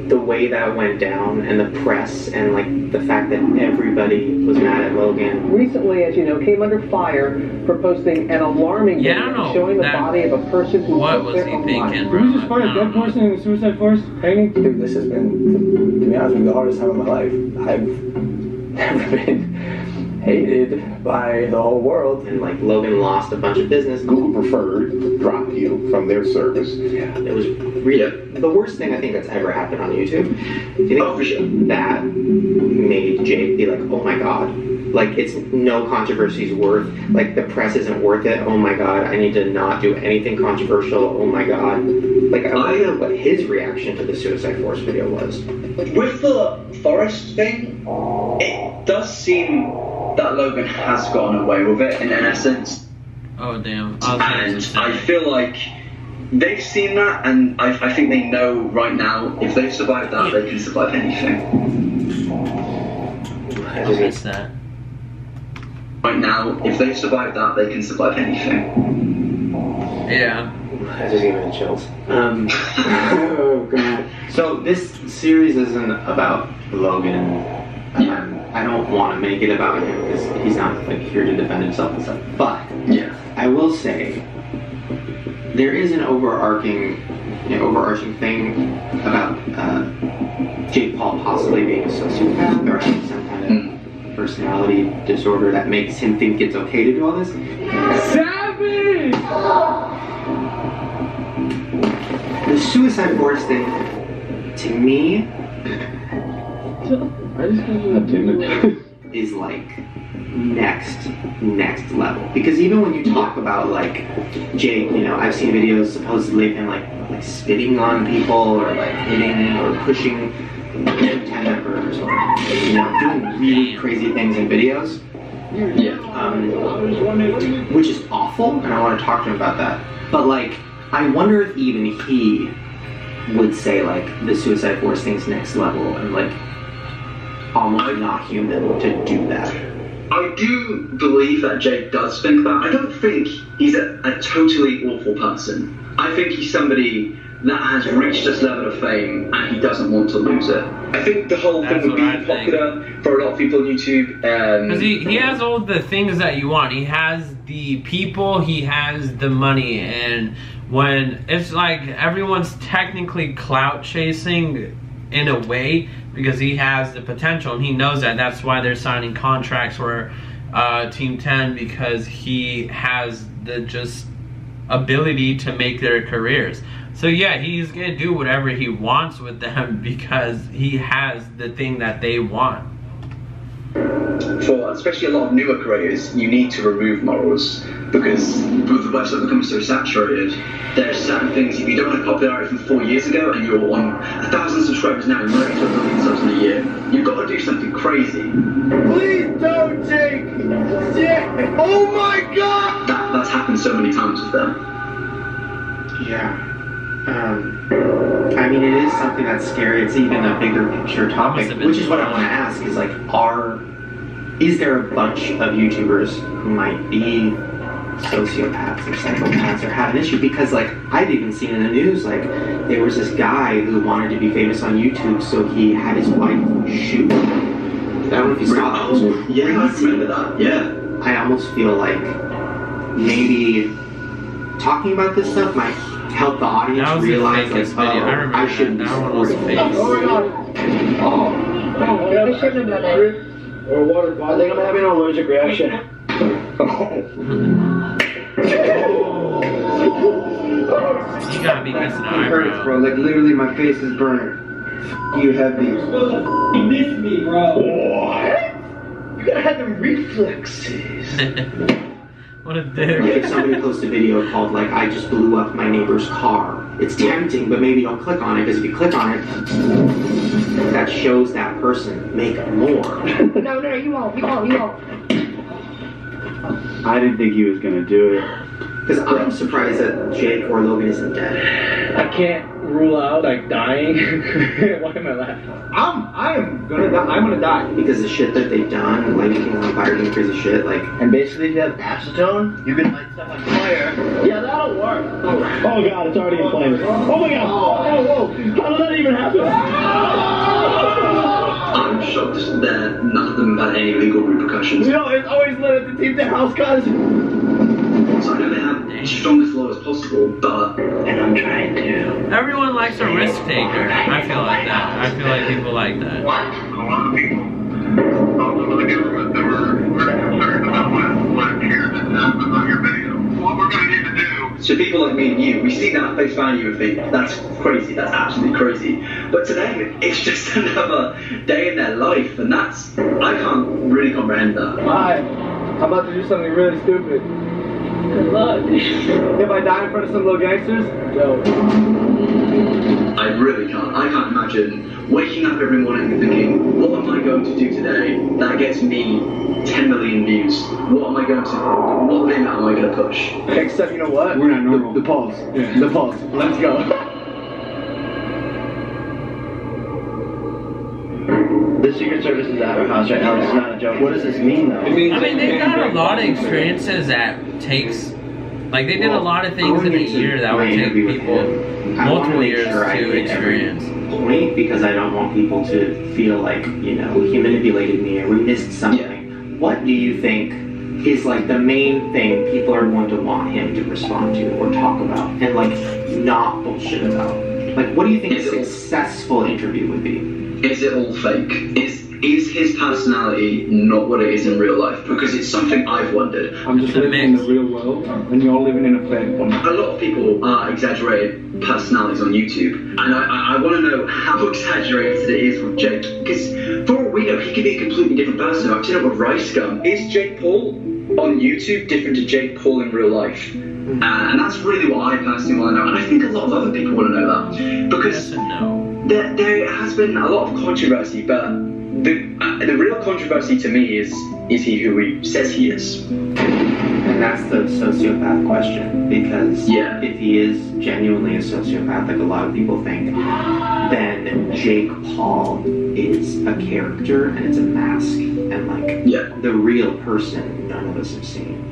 the way that went down and the press and like the fact that everybody was mad at Logan recently, as you know, came under fire for posting an alarming video showing the body of a person who took their own life. Did we just find a dead person in the Suicide Force hanging? Dude, this has been, to be honest with you, the hardest time of my life. I've never been hated by the whole world. And like Logan lost a bunch of business. Google preferred to drop you from their service. Yeah, it was really the worst thing I think that's ever happened on YouTube. Do you think that made Jake be like, oh my god, like it's no controversy's worth, like the press isn't worth it, oh my god, I need to not do anything controversial, oh my god. Like I wonder what his reaction to the Suicide Force video was. With the Forest thing, it does seem that Logan has gotten away with it in essence. Oh damn. And I feel like they've seen that, and I think they know right now if they've survived that, they can survive anything. I missed that. Right now, if they've survived that, they can survive anything. Yeah. I just gave me chills. Oh god. So this series isn't about Logan. I don't want to make it about him because he's not like here to defend himself and stuff. But I will say there is an overarching thing about Jake Paul possibly being a sociopath or having some kind of personality disorder that makes him think it's okay to do all this. Savage! The Suicide Force thing, to me, is like next level. Because even when you talk about like Jake, you know, I've seen videos supposedly of him like spitting on people or like hitting or pushing 10 members or, you know, doing really crazy things in videos. Which is awful, and I want to talk to him about that. But like, I wonder if even he would say like the Suicide Force thing's next level and like almost not human to do that. I do believe that Jake does think that. I don't think he's a totally awful person. I think he's somebody that has reached this level of fame and he doesn't want to lose it. I think the whole thing would be popular for a lot of people on YouTube. Because he has all the things that you want. He has the people, he has the money, and when it's like everyone's technically clout chasing in a way because he has the potential and he knows that. That's why they're signing contracts for Team 10, because he has the just ability to make their careers. So yeah, he's gonna do whatever he wants with them because he has the thing that they want. For especially a lot of newer creators, you need to remove morals because the website becomes so saturated. There's certain things, if you don't have popularity from 4 years ago and you're on 1,000 subscribers now and you're ready to 1 million subs in a year, you've got to do something crazy. Please don't, Jake! Yeah. Oh my god! That's happened so many times with them. Yeah. I mean, it is something that's scary. It's even a bigger picture topic, which is what I want to ask, is like, is there a bunch of YouTubers who might be sociopaths or psychopaths or have an issue, because like I've even seen in the news, like there was this guy who wanted to be famous on YouTube, so he had his wife shoot. I don't know if you saw that. It was crazy. Yeah, I remember that. Yeah. I almost feel like maybe talking about this stuff might help the audience realize, like, oh, I shouldn't be supporting. Oh my god. I shouldn't have done it. Or water bottle. I think I'm having an allergic reaction. You gotta be missing an It hurts, eyebrow. bro. Like literally, my face is burning. You have these. You miss me, bro. What? You gotta have the reflexes. What a dick. If somebody posts a video called like I just blew up my neighbor's car, it's tempting, but maybe don't click on it, because if you click on it, that shows that person make more. No, you won't. I didn't think he was gonna do it. Because I'm surprised that Jake or Logan isn't dead. I can't rule out like dying. Why am I laughing? I am gonna die. I'm gonna die. Because the shit that they've done, and lighting on fire, doing crazy shit, like. And basically, if you have acetone, you can light stuff on fire. Yeah, that'll work. Oh god, it's already in flames. Oh my god! Oh, whoa! How did that even happen? I'm shocked that none of them had any legal repercussions. You know, it's always lit at the Team 10 house, guys. So I know they have the strongest law as possible, but... And I'm trying to... Everyone likes a risk taker. I feel like that. I feel like people like that. A lot of people all over the government that were concerned about what appeared that happened on your video. What we're going to need to do... So people like me and you, we see that at face value and think, that's crazy, that's absolutely crazy. But to them, it's just another day in their life, and that's... I can't really comprehend that. Hi. I'm about to do something really stupid. Good luck. If I die in front of some little gangsters, yo. I really can't. I can't imagine waking up every morning and thinking, what am I going to do today that gets me 10 million views? What am I going to, what limit am I going to push? Except, you know what? We're not normal. The pulse. Yeah. The pulse. Let's go. The Secret Service is at our house right now. This is not a joke. What does this mean, though? I mean, they've got a lot of experiences that takes, like they did a lot of things in a year that would take people multiple years to experience. Point, because I don't want people to feel like, you know, he manipulated me or we missed something. What do you think is like the main thing people are going to want him to respond to or talk about and like not bullshit about? Like, what do you think a successful interview would be? Is it all fake? Is his personality not what it is in real life? Because it's something I've wondered. I'm just living in the real world, and you're living in a fake one. A lot of people are exaggerated personalities on YouTube, and I want to know how exaggerated it is with Jake. Because for all we know, he could be a completely different person. I've seen it with Rice Gum. Is Jake Paul on YouTube different to Jake Paul in real life? And that's really what I personally want to know, and I think a lot of other people want to know that. Because there has been a lot of controversy, but the real controversy to me is he who he says he is? And that's the sociopath question, because if he is genuinely a sociopath, like a lot of people think, then Jake Paul is a character and it's a mask, and like the real person none of us have seen.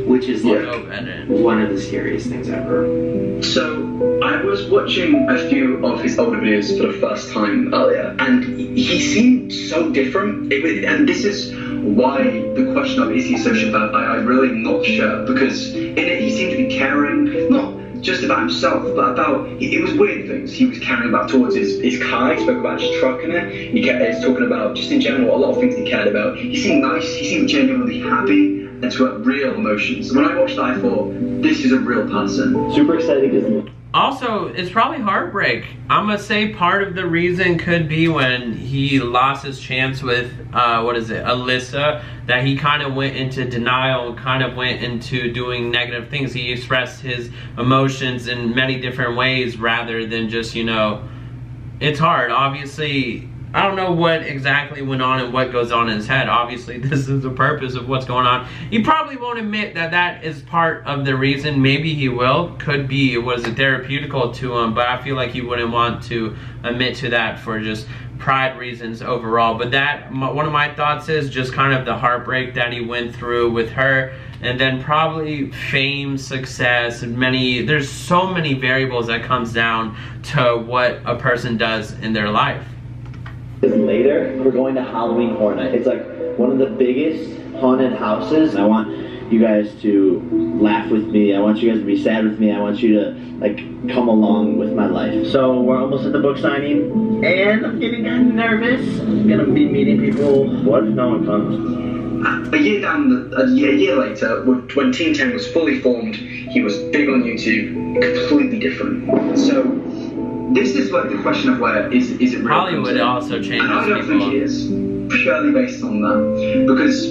Which is like one of the scariest things ever. So I was watching a few of his older videos for the first time earlier, and he seemed so different. And this is why the question of is he a sociopath, I'm really not sure, because in it he seemed to be caring, not just about himself, but about, it was weird things he was caring about towards his car. He spoke about his truck in it. He was talking about, just in general, a lot of things he cared about. He seemed nice, he seemed genuinely happy, and to have real emotions. When I watched that, I thought, this is a real person. Super exciting, isn't it? Also, it's probably heartbreak. I'm gonna say part of the reason could be when he lost his chance with, Alyssa, that he kind of went into denial, kind of went into doing negative things. He expressed his emotions in many different ways rather than just, you know, it's hard. Obviously, I don't know what exactly went on and what goes on in his head. Obviously, this is the purpose of what's going on. He probably won't admit that that is part of the reason. Maybe he will. Could be it was therapeutical to him, but I feel like he wouldn't want to admit to that for just pride reasons overall. But that, one of my thoughts is just kind of the heartbreak that he went through with her, and then probably fame, success, and there's so many variables that comes down to what a person does in their life. Later, we're going to Halloween Horror Night. It's like one of the biggest haunted houses. I want you guys to laugh with me. I want you guys to be sad with me. I want you to like come along with my life. So we're almost at the book signing, and I'm getting kind of nervous. I'm gonna be meeting people. What if no one comes? A year later, when Team 10 was fully formed, he was big on YouTube, completely different. So this is like the question of where is it real? Hollywood also changes. And I don't think it is, purely based on that, because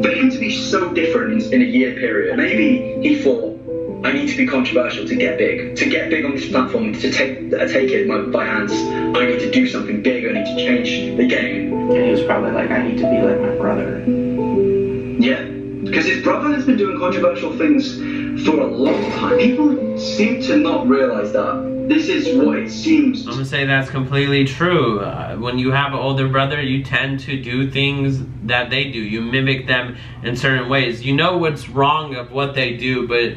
for him to be so different in a year period, maybe he thought, I need to be controversial to get big on this platform, to take it by hands. I need to do something big. I need to change the game. And he was probably like, I need to be like my brother. Yeah, because his brother has been doing controversial things for a long time. People seem to not realize that. This is what it seems. I'm gonna say that's completely true. When you have an older brother, you tend to do things that they do. You mimic them in certain ways. You know what's wrong of what they do, but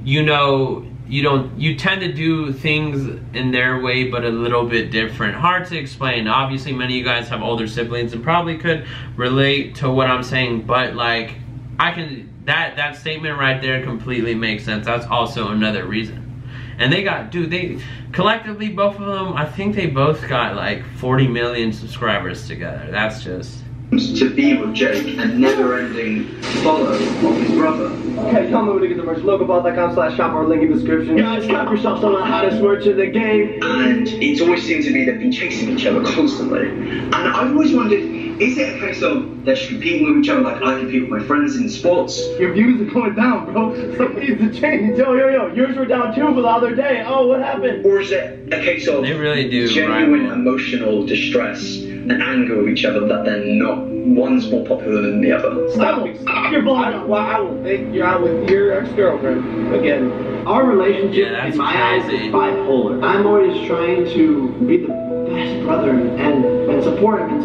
you know you tend to do things in their way, but a little bit different. Hard to explain. Obviously, many of you guys have older siblings and probably could relate to what I'm saying, but like that statement right there completely makes sense. That's also another reason. And they collectively, both of them, I think they both got like 40 million subscribers together. That's just... to be with Jake and never-ending follow of his brother. Okay, tell me where to get the merch. Localball.com/shop or link in the description. Guys, grab yourself some of the hottest merch in the game. And it's always seemed to be they've been chasing each other constantly. And I've always wondered, is it a case of they're just competing with each other like I compete with my friends in sports? Your views are going down, bro. Some needs to change. Yo. Yours were down too for the other day. Oh, what happened? Or is it a case of they really do genuine emotional distress and anger with each other that they're not, one's more popular than the other? Stop your volume. Well, I will think you're out with your ex-girlfriend again. Our relationship, in my eyes, is bipolar. I'm always trying to be the best brother and support him.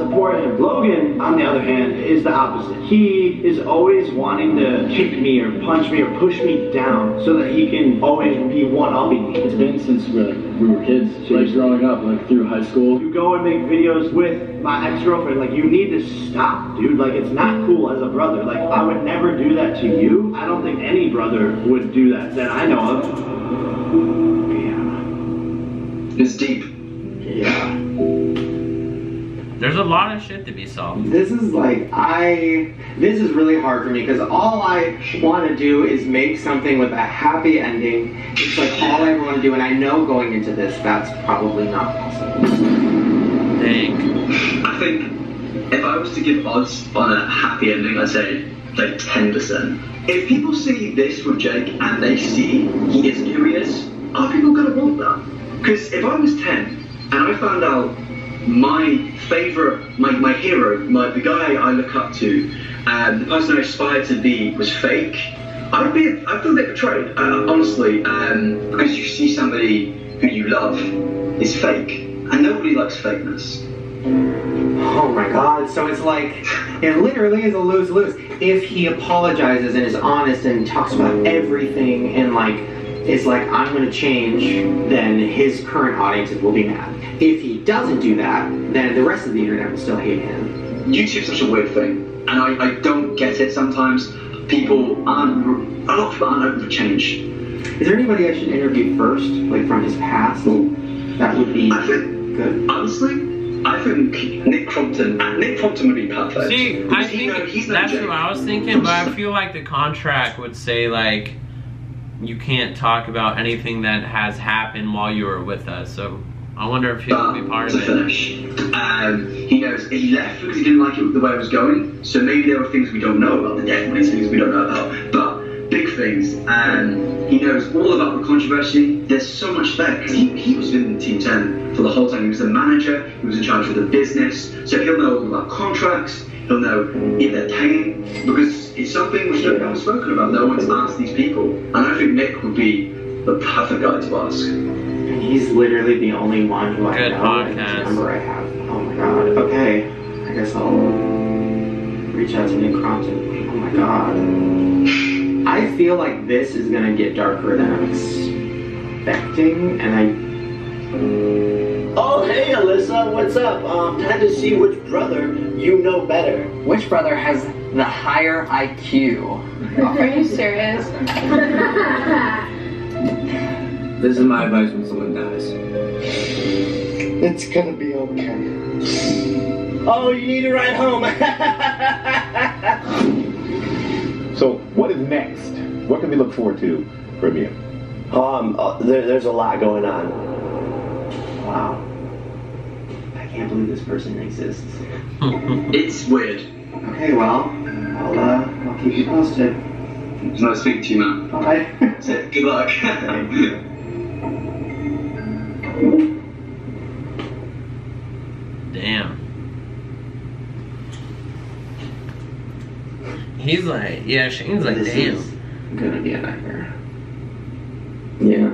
Logan, on the other hand, is the opposite. He is always wanting to kick me or punch me or push me down so that he can always be one-upping me. It's been since we were kids, like growing up, like through high school. You go and make videos with my ex-girlfriend, like you need to stop, dude. Like it's not cool as a brother. Like I would never do that to you. I don't think any brother would do that I know of. Yeah. It's deep. Yeah. There's a lot of shit to be solved. This is really hard for me because all I want to do is make something with a happy ending. It's like all I ever want to do, and I know going into this that's probably not possible. I think if I was to give odds on a happy ending, I'd say like 10%. If people see this with Jake and they see he is who he is, are people going to want that? Because if I was 10 and I found out my favourite, my hero, the guy I look up to, the person I aspired to be was fake, I'd feel a bit betrayed, honestly, because you see somebody who you love is fake, and nobody likes fakeness. Oh my god, so it's like, it literally is a lose-lose. If he apologizes and is honest and talks about everything and like, is like, I'm gonna change, then his current audiences will be mad. If he doesn't do that, then the rest of the internet will still hate him. YouTube's such a weird thing, and I don't get it sometimes. A lot of people aren't open for change. Is there anybody I should interview first, like from his past? That would be good. Honestly, I think Nick Crompton would be perfect. See, I think that's what I was thinking, but I feel like the contract would say like, you can't talk about anything that has happened while you were with us, so I wonder if he'll be part of it. He knows he left because he didn't like it the way it was going, so maybe there were things we don't know about. There definitely things we don't know about, but big things. He knows all about the controversy. There's so much there because he was in Team 10 for the whole time. He was the manager, he was in charge of the business, so he'll know all about contracts, he'll know if they're paying, because it's something which no one's spoken about. No one's asked these people, and I think Nick would be the perfect guy to ask. He's literally the only one who I know. Good podcast. Number I have. Oh my god. Okay. I guess I'll reach out to Nick Crompton. Oh my god. I feel like this is gonna get darker than I'm expecting, and Oh, hey, Alyssa, what's up? Time to see which brother you know better. Which brother has the higher IQ? Are you serious? This is my advice when someone dies. It's gonna be okay. Oh, you need a ride home. So, what is next? What can we look forward to from you? There's a lot going on. wow. I can't believe this person exists. It's weird. Okay, well, I'll keep you posted. It's nice speaking to you, man. Bye. That's it. Good luck. Damn. He's like, yeah, Shane's like, This damn. is gonna be a nightmare. Yeah.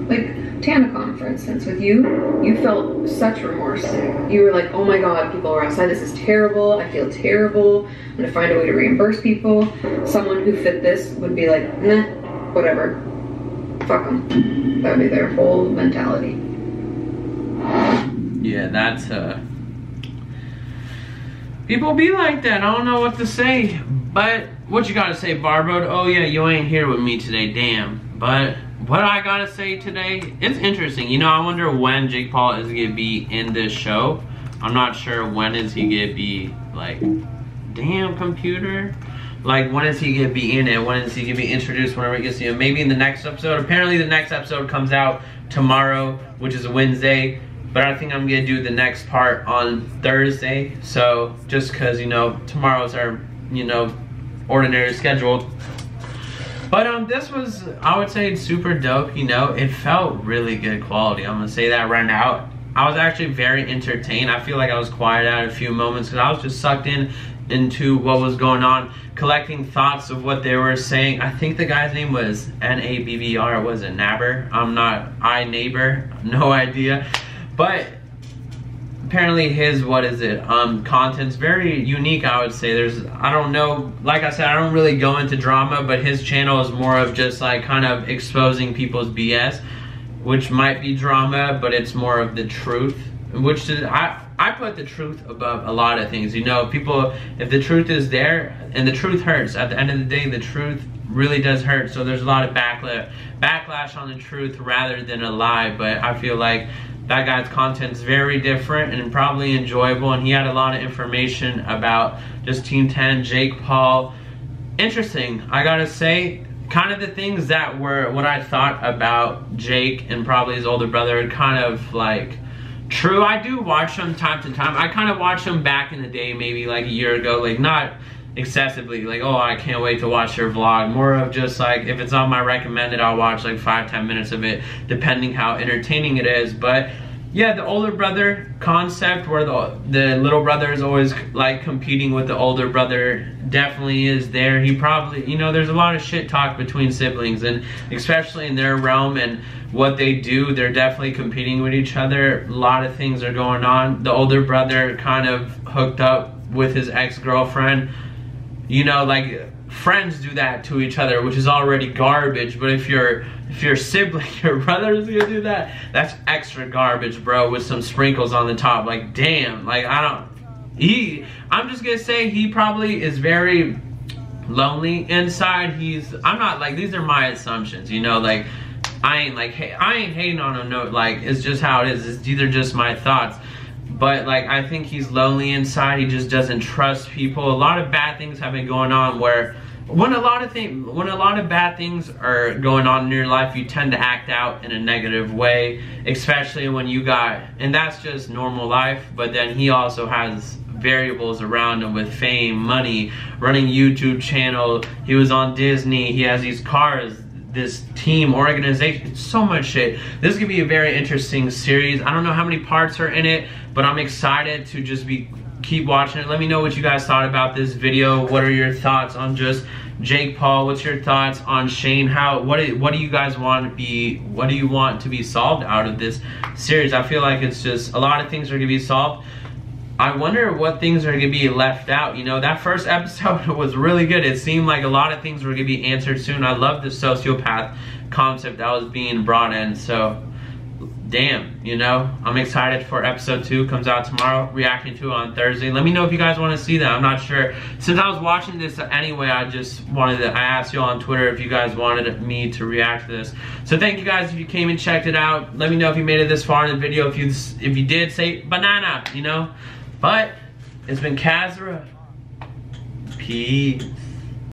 Like TanaCon, for instance, with you felt such remorse. You were like, oh my god, people are outside, this is terrible, I feel terrible, I'm gonna find a way to reimburse people. Someone who fit this would be like, nah, whatever, fuck them. That would be their whole mentality. Yeah, that's people be like that. I don't know what to say. But what you gotta say, Barbo? Oh yeah, you ain't here with me today, damn. But what I gotta say today, it's interesting. You know, I wonder when Jake Paul is gonna be in this show. I'm not sure when is he gonna be, like, damn computer. Like, when is he gonna be in it? When is he gonna be introduced? Whenever he gets to you, maybe in the next episode. Apparently the next episode comes out tomorrow, which is a Wednesday. But I think I'm gonna do the next part on Thursday. So just cause, you know, tomorrow's our, you know, ordinary scheduled. But this was, I would say, super dope. You know, it felt really good quality. I'm gonna say that right now. I was actually very entertained. I feel like I was quiet at a few moments because I was just sucked into what was going on, collecting thoughts of what they were saying. I think the guy's name was N-A-B-B-R, was it Nabber? I'm not, neighbor, no idea. But apparently his, content's very unique, I would say. I don't know, like I said, I don't really go into drama, but his channel is more of just like kind of exposing people's BS, which might be drama, but it's more of the truth, which is, I put the truth above a lot of things. You know, people, if the truth is there, and the truth hurts, at the end of the day, the truth really does hurt. So there's a lot of backlash on the truth rather than a lie, but I feel like that guy's content's very different and probably enjoyable, and he had a lot of information about just Team 10, Jake Paul. Interesting, I gotta say, kind of the things that were what I thought about Jake and probably his older brother, kind of like true. I do watch them time to time. I kind of watched them back in the day, maybe like a year ago, like not excessively, like, oh, I can't wait to watch your vlog. More of just like, if it's on my recommended, I'll watch like 5-10 minutes of it, depending how entertaining it is. But yeah, the older brother concept where the little brother is always like competing with the older brother definitely is there. He probably, you know, there's a lot of shit talk between siblings, and especially in their realm and what they do, they're definitely competing with each other. A lot of things are going on. The older brother kind of hooked up with his ex-girlfriend. You know, like, friends do that to each other, which is already garbage, but if your sibling, your brother is gonna do that, that's extra garbage, bro, with some sprinkles on the top. Like, damn, like, I'm just gonna say he probably is very lonely inside. I'm not, like, these are my assumptions, you know, like, I ain't hating on him, no, like, it's just how it is. These are just my thoughts. But like, I think he's lonely inside. He just doesn't trust people. A lot of bad things have been going on where when a lot of bad things are going on in your life, you tend to act out in a negative way, especially when and that's just normal life. But then he also has variables around him with fame, money, running YouTube channel. He was on Disney. He has these cars. this team, organization, it's so much shit. This is gonna be a very interesting series. I don't know how many parts are in it, but I'm excited to just keep watching it. Let me know what you guys thought about this video. What are your thoughts on just Jake Paul? What's your thoughts on Shane? What do you guys want to be, what do you want to be solved out of this series? I feel like it's just a lot of things are gonna be solved. I wonder what things are gonna be left out. You know, that first episode was really good. It seemed like a lot of things were gonna be answered soon. I love the sociopath concept that was being brought in. So damn, you know, I'm excited for episode 2. Comes out tomorrow, reacting to it on Thursday. Let me know if you guys want to see that. I'm not sure. Since I was watching this anyway, I asked you all on Twitter if you guys wanted me to react to this. So thank you guys if you came and checked it out. Let me know if you made it this far in the video. If you did, say banana, you know. But it's been Kazra. Peace.